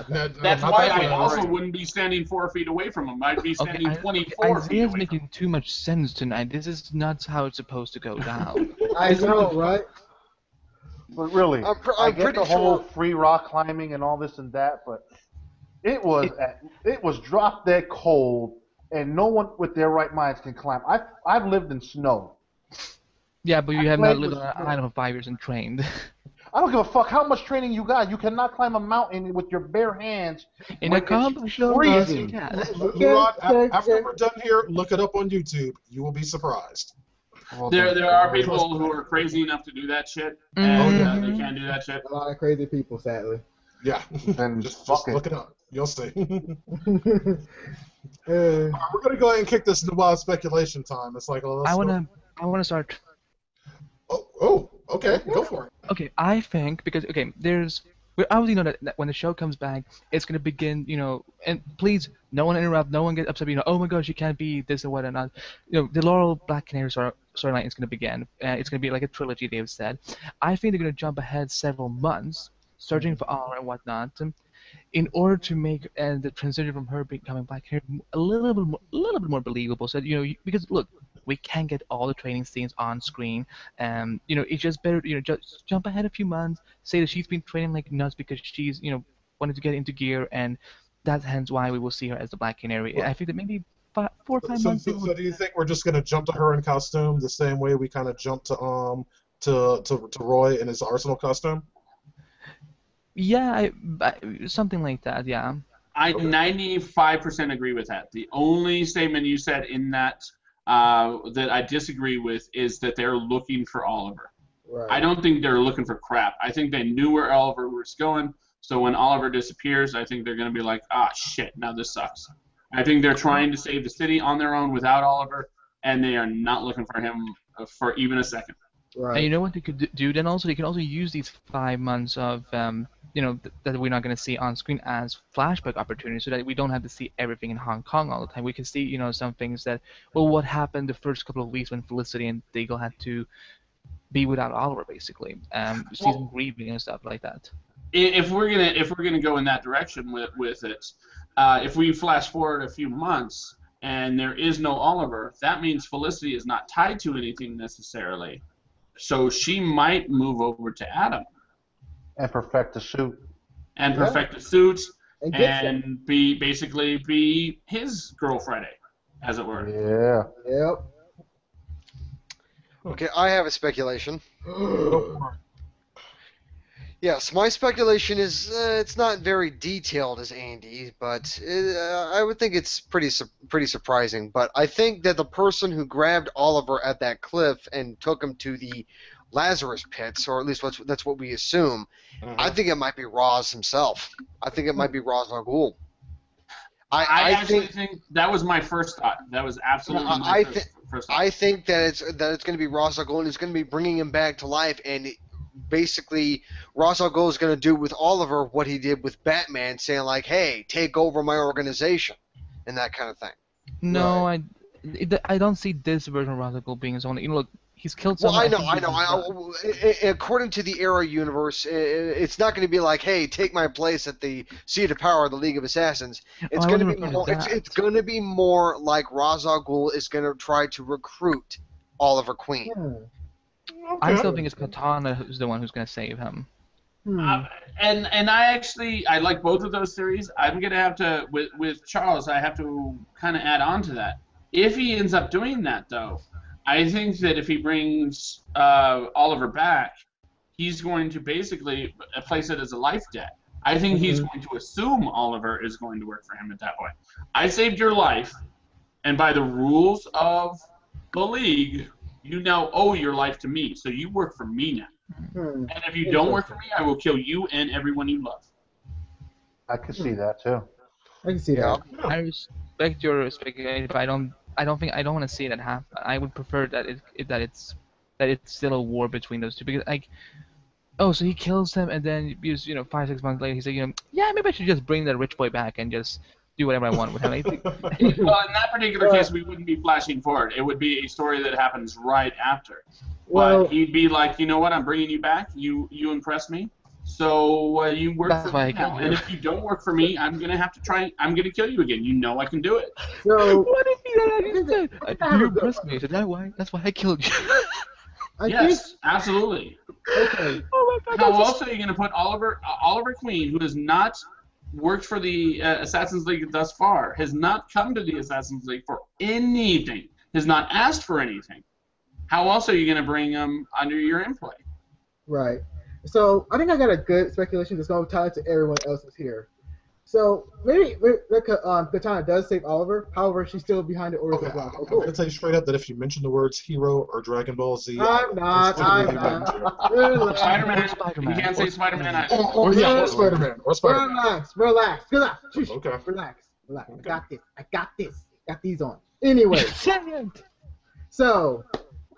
That's why I also wouldn't be standing 4 feet away from him. I'd be standing 24 feet Isaiah's away. making too much sense tonight. This is not how it's supposed to go down. I know, right? But really, I get the whole free rock climbing and all this and that, but it was drop dead cold, and no one with their right minds can climb. I've lived in snow. Yeah, but you have not lived on an island for 5 years and trained. I don't give a fuck how much training you got. You cannot climb a mountain with your bare hands. In a competition, freezing. Rod, after we're done here, look it up on YouTube. You will be surprised. There are people who are crazy enough to do that shit, and they can't do that shit. A lot of crazy people, sadly. Yeah, Then just fuck look it. it up. You'll see. We're gonna go ahead and kick this into wild speculation time. It's like, I wanna start. Okay, go for it. Okay, I think because we obviously know that when the show comes back, it's gonna begin. And please, no one interrupt, no one get upset. Oh my gosh, you can't be this or what and not. The Laurel Black Canary storyline is gonna begin. It's gonna be like a trilogy, they've said. I think they're gonna jump ahead several months, searching for Honor and whatnot, in order to make the transition from her becoming Black Canary a little bit more believable. So because look, we can't get all the training scenes on screen. It's just better. Just jump ahead a few months. Say that she's been training like nuts because she's wanted to get into gear, and that's hence why we will see her as the Black Canary. Well, I think that maybe 4 or 5 months. So do you think we're just gonna jump to her in costume the same way we kind of jumped to Roy in his Arsenal costume? Yeah, something like that. Yeah. I 95% agree with that. The only statement you said in that that I disagree with is that they're looking for Oliver. Right. I don't think they're looking for crap. I think they knew where Oliver was going, so when Oliver disappears, I think they're going to be like, ah, shit, now this sucks. I think they're trying to save the city on their own without Oliver, and they are not looking for him for even a second. Right. And you know what they could do then also? They can also use these 5 months of, that we're not going to see on screen as flashback opportunities so that we don't have to see everything in Hong Kong all the time. We can see, some things that, what happened the first couple of weeks when Felicity and Diggle had to be without Oliver, basically. See them grieving and stuff like that. If we're gonna go in that direction with it, if we flash forward a few months and there is no Oliver, that means Felicity is not tied to anything necessarily. So she might move over to Adam. And perfect the suit. And perfect the suit And be his girlfriend, as it were. Yeah. Yep. Okay, I have a speculation. Yes, my speculation is it's not very detailed as Andy, but I would think it's pretty surprising. But I think that the person who grabbed Oliver at that cliff and took him to the Lazarus pits, or at least that's what we assume, I think it might be Roz himself. I think it might be Ra's al Ghul. I actually think that was my first thought. That was absolutely my first thought. I think that it's going to be Ra's al Ghul, and it's going to be bringing him back to life, and basically Ra's al Ghul is going to do with Oliver what he did with Batman, saying like, "Hey, take over my organization," and that kind of thing. No, I don't see this version of Ra's al Ghul being his own. Look, he's killed Well, someone. I know. According to the Arrow universe, it's not going to be like, hey, take my place at the seat of power of the League of Assassins. It's I going to wasn't be referring more. to that. It's going to be more like Ra's al Ghul is going to try to recruit Oliver Queen. I still think it's Katana who's the one who's going to save him. And I like both of those theories. I'm gonna have to with Charles. I have to kind of add on to that. If he ends up doing that, though, I think that if he brings Oliver back, he's going to basically place it as a life debt. I think he's going to assume Oliver is going to work for him at that point. I saved your life, and by the rules of the League, you now owe your life to me. So you work for me now. And if you don't work for me, I will kill you and everyone you love. I could see that too. I can see that. I respect your speculation, but I don't want to see that happen. I would prefer that it's still a war between those two, because so he kills him, and then 5-6 months later he's like, yeah, maybe I should just bring that rich boy back and just do whatever I want with him. Well, in that particular case, we wouldn't be flashing forward. It would be a story that happens right after. But he'd be like, you know what? I'm bringing you back. You impressed me. So you work for me now. And if you don't work for me, I'm gonna have to try. I'm gonna kill you again. You know I can do it. So what if he said, you impressed me? So that's why I killed you. Yes, absolutely. Okay. Oh my God, how else are you gonna put Oliver Queen, who has not worked for the Assassin's League thus far, has not come to the Assassin's League for anything, has not asked for anything. How else are you going to bring them under your employ? Right. So I think I got a good speculation that's going to tie it to everyone else's here. So maybe Katana does save Oliver. However, she's still behind the orders of Ra's al Ghul. I'm going to tell you straight up that if you mention the words hero or Dragon Ball Z, I'm not. Spider-Man. You can't say Spider-Man either. Or Spider-Man. Relax. Okay. Relax. I got this. Got these on. Anyway. So,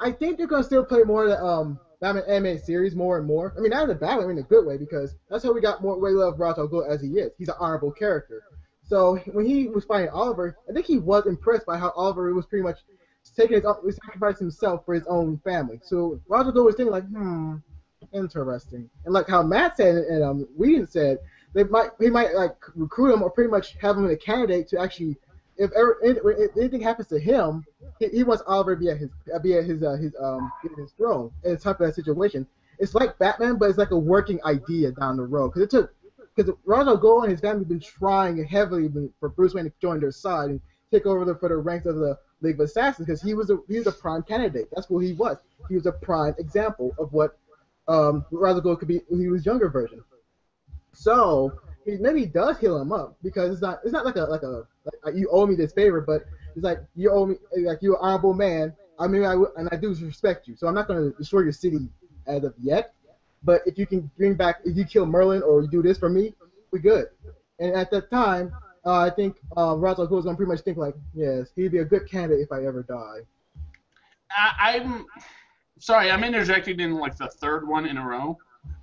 I think they're going to still play more of the Batman animated series more and more. I mean, not in a bad way, in a good way, because that's how we got more way love Ra's al Ghul as he is. He's an honorable character. So, when he was fighting Oliver, I think he was impressed by how Oliver was pretty much sacrificing himself for his own family. So, Ra's al Ghul was thinking like, interesting. And like how Matt said and Whedon said, he might like recruit him or pretty much have him as a candidate to actually, if anything happens to him, he wants Oliver to be at his throne in this type of situation. It's like Batman, but it's like a working idea down the road. Because Ra's al Ghul and his family have been trying heavily for Bruce Wayne to join their side and take over for the ranks of the League of Assassins, because he was a prime candidate. That's what he was. He was a prime example of what Ra's al Ghul could be when he was younger version. So maybe he does heal him up, because it's not like you owe me this favor, but it's like you owe me, like you're an honorable man. I mean, I do respect you, so I'm not going to destroy your city as of yet. But if you can if you kill Merlin or you do this for me, we good. And at that time, I think Ra's al Ghul is going to pretty much think like, yes, he'd be a good candidate if I ever die. I'm sorry, I'm interjecting in like the third one in a row,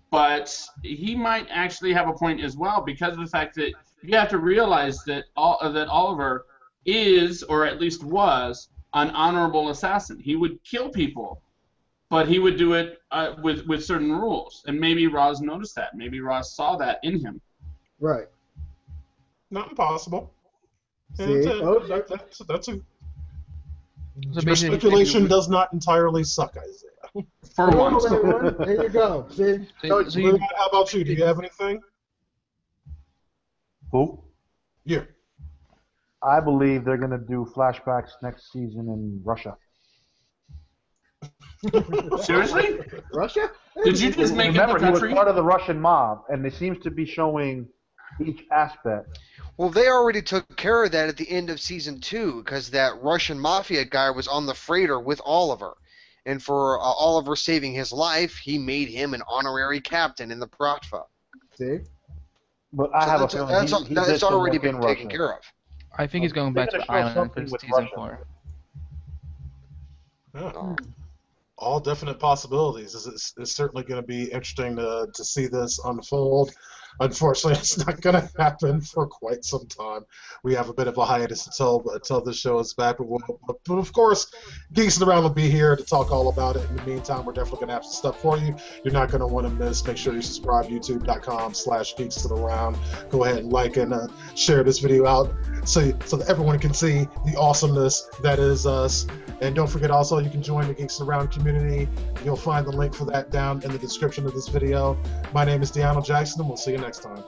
but he might actually have a point as well, because of the fact that you have to realize that Oliver is, or at least was, an honorable assassin. He would kill people, but he would do it with certain rules. And maybe Ra's noticed that. Maybe Ra's saw that in him. Right. Not impossible. See? That's a... So Your speculation does not entirely suck, Isaiah. For once. There you go. See? So How about you? Do you have anything? Who? Yeah. I believe they're going to do flashbacks next season in Russia. Seriously? Russia? Did you just make Remember, up a he was country? part of the Russian mob, and they seems to be showing each aspect. Well, they already took care of that at the end of season 2, because that Russian mafia guy was on the freighter with Oliver. And for Oliver saving his life, he made him an honorary captain in the Bratva. See? But I have a feeling that's already been taken care of. I think he's going back to the island for season 4. Yeah. All definite possibilities. It's certainly going to be interesting to see this unfold. unfortunately, it's not going to happen for quite some time. We have a bit of a hiatus until this show is back. But of course, Geeks and Around will be here to talk all about it. In the meantime, we're definitely going to have some stuff for you. You're not going to want to miss. Make sure you subscribe, youtube.com/Geeks and Around. Go ahead and like and share this video out so that everyone can see the awesomeness that is us. And don't forget also, you can join the Geeks and Around community. You'll find the link for that down in the description of this video. My name is Deanna Jackson, and we'll see you next time.